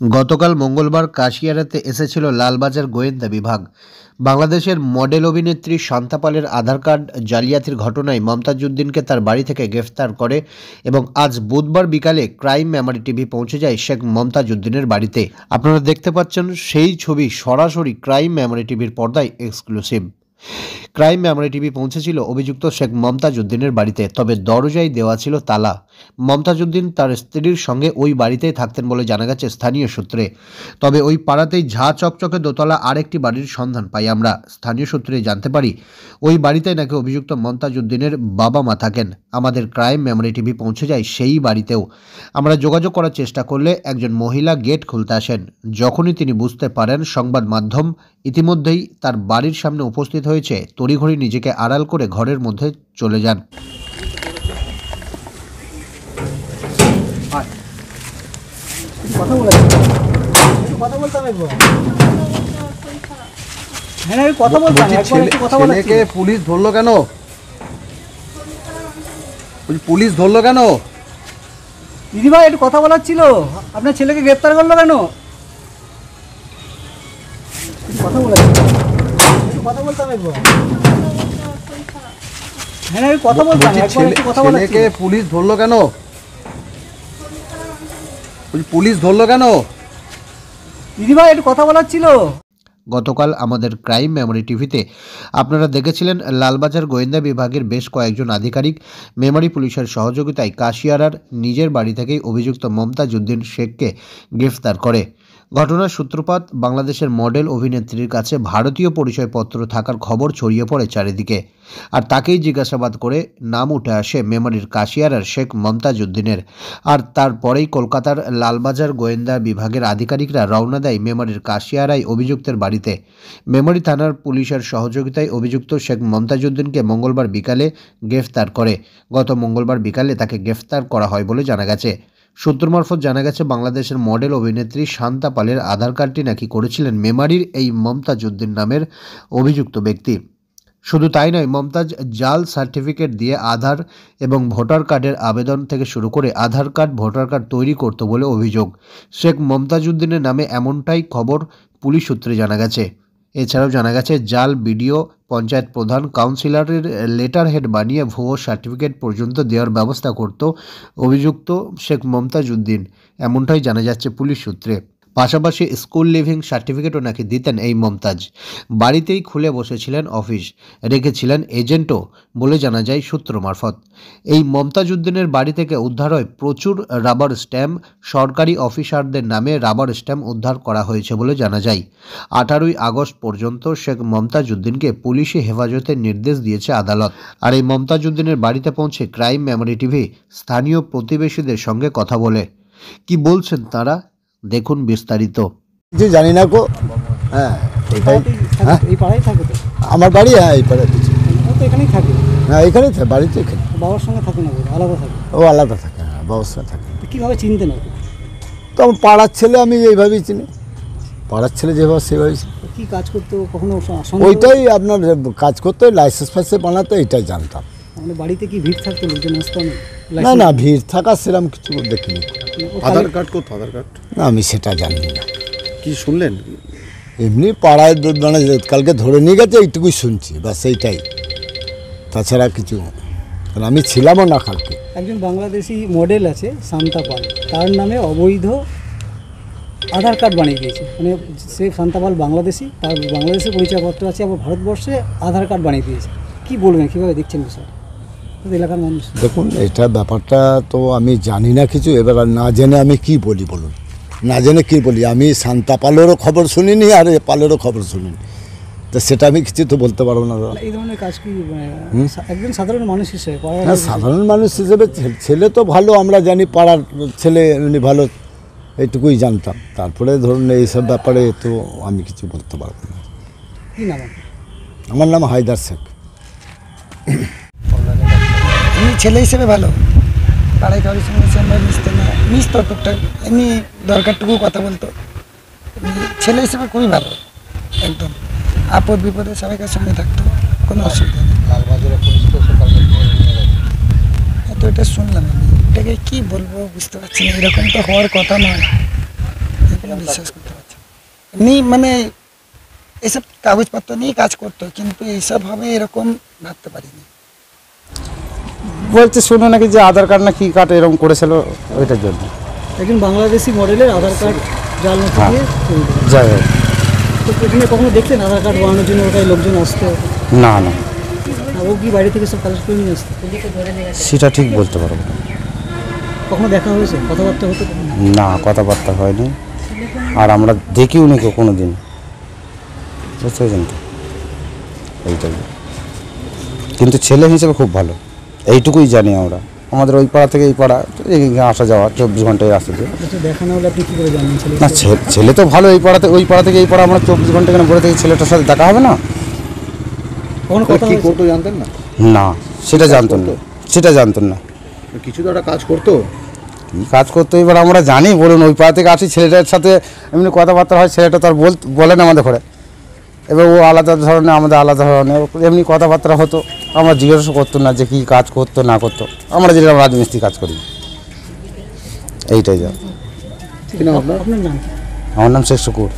গতকাল মঙ্গলবার কাশিয়ারাতে এসেছিল লালবাজার গোয়েন্দা বিভাগ। বাংলাদেশের মডেল অভিনেত্রী শান্তা পালের আধার কার্ড জালিয়াতির ঘটনায় মমতাজউদ্দিনকে তার বাড়ি থেকে গ্রেফতার করে এবং আজ বুধবার বিকালে ক্রাইম মেমোরি টিভি পৌঁছে যায় শেখ মমতাজউদ্দিনের বাড়িতে। আপনারা দেখতে পাচ্ছেন সেই ছবি সরাসরি ক্রাইম মেমোরি টিভির পর্দায় এক্সক্লুসিভ। ক্রাইম মেমোরি টিভি পৌঁছেছিল অভিযুক্ত শেখ মমতাজউদ্দিনের বাড়িতে, তবে দরজায় দেওয়া ছিল তালা। মমতাজউদ্দিন তার স্ত্রীর সঙ্গে ওই বাড়িতেই থাকতেন বলে জানা গেছে স্থানীয় সূত্রে। তবে ওই পাড়াতেই ঝা চকচকে দোতলা আরেকটি বাড়ির সন্ধান পাই আমরা। স্থানীয় সূত্রে জানতে পারি ওই বাড়িতেই নাকি অভিযুক্ত মমতাজউদ্দিনের বাবা মা থাকেন। আমাদের ক্রাইম মেমোরি টিভি পৌঁছে যায় সেই বাড়িতেও। আমরা যোগাযোগ করার চেষ্টা করলে একজন মহিলা গেট খুলতে আসেন। যখনই তিনি বুঝতে পারেন সংবাদ মাধ্যম ইতিমধ্যেই তার বাড়ির সামনে উপস্থিত হয়েছে, তড়িঘড়ি নিজেকে আড়াল করে ঘরের মধ্যে চলে যান। ছেলেকে পুলিশ ধরলো কেন? পুলিশ ধরলো কেন? দিদিভাই একটু কথা বলার ছিল, আপনার ছেলেকে গ্রেপ্তার করলো কেন? কথা বলার কথা বলতাম একবার। হ্যাঁ কথা বলতাম, ছেলেকে পুলিশ ধরলো কেন? পুলিশ ধরলো কেন? দিদিভাই একটু কথা বলার ছিল। গতকাল আমাদের ক্রাইম মেমোরি টিভিতে আপনারা দেখেছিলেন লালবাজার গোয়েন্দা বিভাগের বেশ কয়েকজন আধিকারিক মেমোরি পুলিশের সহযোগিতায় কাশিয়ারার নিজের বাড়ি থেকেই অভিযুক্ত মমতাজউদ্দিন শেখকে গ্রেফতার করে। ঘটনার সূত্রপাত বাংলাদেশের মডেল অভিনেত্রীর কাছে ভারতীয় পরিচয়পত্র থাকার খবর ছড়িয়ে পড়ে চারিদিকে, আর তাকেই জিজ্ঞাসাবাদ করে নাম উঠে আসে মেমোরির কাশিয়ারার শেখ মমতাজউদ্দিনের। আর তারপরেই কলকাতার লালবাজার গোয়েন্দা বিভাগের আধিকারিকরা রওনা দেয় মেমোরির কাশিয়ারায় অভিযুক্তের বাড়িতে। মেমোরি থানার পুলিশের সহযোগিতায় অভিযুক্ত শেখ মমতাজউদ্দিনকে মঙ্গলবার বিকালে গ্রেফতার করে। গত মঙ্গলবার বিকালে তাকে গ্রেফতার করা হয় বলে জানা গেছে। সূত্র মারফত জানা গেছে বাংলাদেশের মডেল অভিনেত্রী শান্তা পালের আধার কার্ডটি নাকি করেছিলেন মেমোরির এই মমতাজউদ্দিন নামের অভিযুক্ত ব্যক্তি। শুধু তাই নয়, মমতাজ জাল সার্টিফিকেট দিয়ে আধার এবং ভোটার কার্ডের আবেদন থেকে শুরু করে আধার কার্ড ভোটার কার্ড তৈরি করত বলে অভিযোগ। শেখ মমতাজউদ্দিনের নামে এমনটাই খবর পুলিশ সূত্রে জানা গেছে। এছাড়াও জানা গেছে জাল বিডিও, পঞ্চায়েত প্রধান, কাউন্সিলরের লেটার হেড বানিয়ে ভুয়ো সার্টিফিকেট পর্যন্ত দেওয়ার ব্যবস্থা করত অভিযুক্ত শেখ মমতাজউদ্দিন, এমনটাই জানা যাচ্ছে পুলিশ সূত্রে। পাশাপাশি স্কুল লিভিং সার্টিফিকেটও নাকি দিতেন এই মমতাজ। বাড়িতেই খুলে বসেছিলেন অফিস, রেখেছিলেন এজেন্টও বলে জানা যায় সূত্র মারফত। এই মমতাজউদ্দিনের বাড়ি থেকে উদ্ধার হয় প্রচুর রাবার স্ট্যাম্প। সরকারি অফিসারদের নামে রাবার স্ট্যাম্প উদ্ধার করা হয়েছে বলে জানা যায়। 18ই আগস্ট পর্যন্ত শেখ মমতাজউদ্দিনকে পুলিশি হেফাজতের নির্দেশ দিয়েছে আদালত। আর এই মমতাজউদ্দিনের বাড়িতে পৌঁছে ক্রাইম মেমোরি টিভি স্থানীয় প্রতিবেশীদের সঙ্গে কথা বলে। কি বলছেন তারা, দেখুন বিস্তারিত। যে জানি না গো। হ্যাঁ এই পাড়ায় থাকে তো আমার বাড়ি। হ্যাঁ এই পাড়ায় তো এখানেই থাকে। হ্যাঁ এখানেই থাকে, বাড়িতে এখানে। বাবার সঙ্গে থাকে না, আলাদা থাকে? ও আলাদা থাকে, হ্যাঁ বাবার সঙ্গে থাকে। কীভাবে চিনতেন না? তো আমার পাড়ার ছেলে, আমি এইভাবেই চিনি। পাড়ার ছেলে যেভাবে সেভাবেই চিনি। কী কাজ করতো কখনো? ওইটাই আপনার কাজ করতে, লাইসেন্স ফাইসেন্স বানাতে, এইটাই জানতাম। মানে বাড়িতে কি ভিড় থাকতো, লোকজন আসতো? না না, ভিড় থাকা সেরকম কিছু দেখিনি। আধার কার্ড কোথা? আধার কার্ড না আমি সেটা জানি না। কি শুনলেন? এমনি পাড়ায় মানে কালকে ধরে নিয়ে গেছে এইটুকুই শুনছি, বাস এইটাই, তাছাড়া কিছু। আমি ছিলামও না কালকে। একজন বাংলাদেশি মডেল আছে শান্তা পাল, তার নামে অবৈধ আধার কার্ড বানিয়ে দিয়েছে। মানে সে শান্তা পাল বাংলাদেশি, তার বাংলাদেশের পরিচয়পত্র আছে, আবার ভারতবর্ষে আধার কার্ড বানিয়ে দিয়েছে। কী বলবেন, কীভাবে দেখছেন বিষয় এলাকার মানুষ? দেখুন এটা ব্যাপারটা তো আমি জানি না কিছু। এবার না জেনে আমি কি বলি বলুন? না জেনে কি বলি? আমি শান্তা পালেরও খবর শুনিনি আর এ পালেরও খবর শুনিনি, তো সেটা আমি কিছু তো বলতে পারবো না। এই ধরনের কাজ কি একজন সাধারণ মানুষ হিসেবে? হ্যাঁ সাধারণ মানুষ হিসেবে ছেলে তো ভালো, আমরা জানি পাড়ার ছেলে এমনি ভালো, এইটুকুই জানতাম। তারপরে ধরুন এইসব ব্যাপারে তো আমি কিছু বলতে পারবো না। কী নাম? আমার নাম হায়দার শেখ। এমনি ছেলে হিসেবে ভালো, পাড়ায় কারোর সঙ্গে আমরা মিশতো টুকটাক, এমনি দরকারটুকু কথা বলতো। ছেলে হিসেবে খুবই ভালো, একদম আপদ বিপদে সবাইকার সঙ্গে থাকতো, কোনো অসুবিধা নেই। তো এটা শুনলাম আমি, এটাকে কী বলবো বুঝতে পারছি না। এরকম তো হওয়ার কথা নয়, এগুলো বিশ্বাস করতে পারছি না। এমনি মানে এসব কাগজপত্র নিয়ে কাজ করতো, কিন্তু এইসব হবে এরকম ভাবতে পারিনি। বলছে শুনে নাকি যে আধার কার্ড না কি কার্ড এরকম করেছিল ওইটার জন্য। একজন বাংলাদেশি মডেলের আধার কার্ড জাল নথি হ্যাঁ। দিয়ে তৈরি করা। যাই হোক, তো এখানে কখনো দেখলেন আধার কার্ড বানানোর জন্য ওটাই লোকজন আসতো? না না আর ও কি বাইরে থেকে সব কালেক্ট করে নিয়ে আসতো? সেটা ঠিক বলতে পারবো না। কখনো দেখা হয়েছে, কথাবার্তা হতো কখনো? না, কথাবার্তা হয়নি, আর আমরা দেখিও নি কেউ কোনো দিন, বুঝতে পেরেছেন তো, এইটাই। কিন্তু ছেলে হিসেবে খুব ভালো, এইটুকুই জানি আমরা। আমাদের ওই পাড়া থেকে এই পাড়া এখানে আসা যাওয়া 24 ঘন্টায় আসতে যে আচ্ছা, দেখা না হলে আপনি কী করে জানেন ছেলে? না, ছেলে তো ভালো, এই পাড়াতে ওই পাড়া থেকে এই পাড়া আমরা 24 ঘন্টা এখানে ঘুরে থেকে ছেলেটার সাথে দেখা হবে না? কখনো কথা কি হয়েছে? করতো জানতেন না? না, সেটা জানতেন না, সেটা জানতেন না। কিছু তো একটা কাজ করতো। কী কাজ করতে এবার আমরা জানি, বলুন, ওই পাড়া থেকে আসি, ছেলেটার সাথে এমনি কথাবার্তা হয়, ছেলেটা তার বলেন আমাদের ঘরে, এবার ও আলাদা ধরনের, আমাদের আলাদা ধরনের এমনি কথাবার্তা হতো। আমরা জিজ্ঞাসা করতো না যে কী কাজ করতো না করতো, আমরা যেটা রাজমিস্ত্রি কাজ করি, এইটাই যা। কি নাম আপনার? আপনার নাম কি? আমার নাম শেখ শুকুর।